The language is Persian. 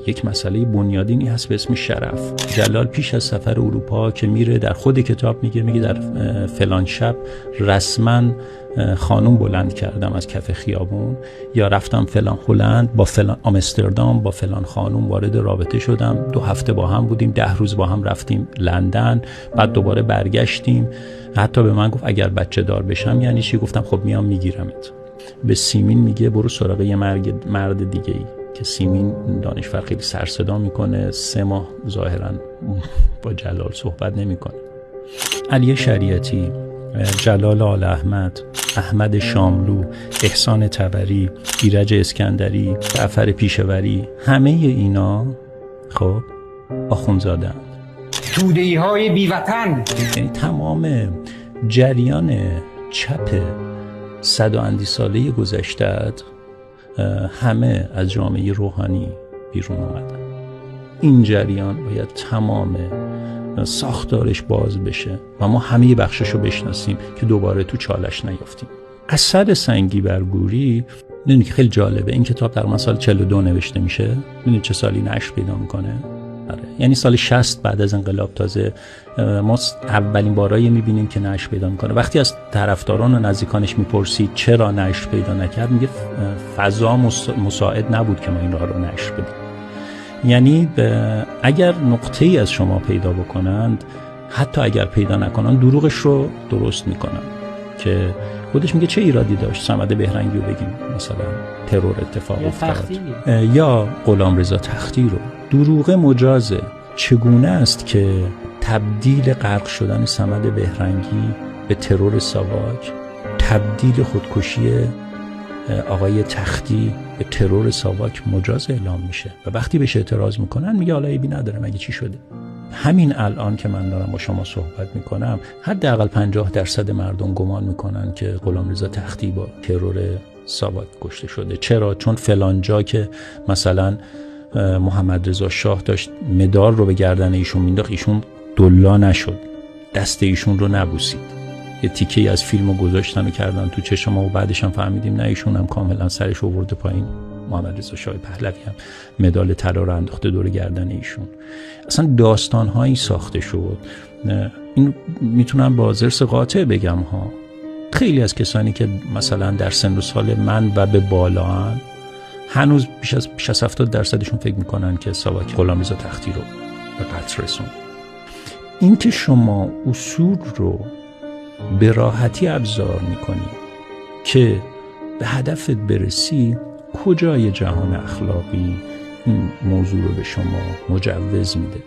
یک مسئله بنیادینی هست به اسم شرف. جلال پیش از سفر اروپا که میره در خود کتاب میگه در فلان شب رسما خانوم بلند کردم از کف خیابون، یا رفتم فلان هلند با فلان آمستردام با فلان خانوم وارد رابطه شدم، 2 هفته با هم بودیم، 10 روز با هم رفتیم لندن، بعد دوباره برگشتیم. حتی به من گفت اگر بچه دار بشم یعنی چی؟ گفتم خب میام میگیرمت. به سیمین میگه برو سراغ یه مرد دیگه ای که سیمین دانشور خیلی سر صدا میکنه، 3 ماه ظاهرا با جلال صحبت نمیکنه. علی شریعتی، جلال آل احمد، احمد شاملو، احسان طبری، ایرج اسکندری، جعفر پیشوری، همه اینا خب آخوندزاده‌اند. توده‌ای های بیوطن، یعنی تمام جریان چپ 100 و اندی ساله گذشته همه از جامعه روحانی بیرون آمدن. این جریان باید تمام ساختارش باز بشه و ما همه بخششو بشناسیم که دوباره تو چالش نیافتیم. اثر سنگی بر گوری، میدونی که خیلی جالبه، این کتاب در سال 42 نوشته میشه. میدونی چه سالی نشر پیدا میکنه؟ آره. یعنی سال 60 بعد از انقلاب تازه ما اولین بارایی میبینیم که نشر پیدا میکنه. وقتی از طرفداران و نزدیکانش میپرسید چرا نشر پیدا نکرد، میگه فضا مساعد نبود که ما این راه رو نشر بدیم. یعنی اگر نقطه ای از شما پیدا بکنند، حتی اگر پیدا نکنن، دروغش رو درست میکنن. که خودش میگه چه ایرادی داشت صمد بهرنگی رو بگیم مثلا ترور اتفاق افتاد، یا غلامرضا تختی رو. دروغ مجازه. چگونه است که تبدیل غرق شدن صمد بهرنگی به ترور ساواک، تبدیل خودکشی آقای تختی به ترور ساواک مجاز اعلام میشه و وقتی بهش اعتراض میکنن میگه حالا عیبی نداره، مگه چی شده؟ همین الان که من دارم با شما صحبت میکنم حداقل 50% مردم گمان میکنن که غلامرضا تختی با ترور ساواک کشته شده. چرا؟ چون فلان جا که مثلا محمد رضا شاه داشت مدار رو به گردن ایشون مینداخت، ایشون دلا نشد، دست ایشون رو نبوسید. یه تیکه از فیلمو گذاشتن و کردن تو چشم ما و بعدش هم فهمیدیم نه، ایشون هم کاملا سرش آورده پایین. محمد رضا شاه پهلوی هم مدال طلا رو انداخته دور گردن ایشون. اصلا داستان‌هایی ساخته شد. این میتونم با ضرس قاطع بگم ها، خیلی از کسانی که مثلا در سن و سال من و به بالاان هنوز بیش از 70% فکر میکنن که ساواک غلامرضا تختی رو به قتل رسوند. این که شما اصول رو به راحتی ابزار میکنی که به هدفت برسی، کجای جهان اخلاقی این موضوع رو به شما مجوز میده؟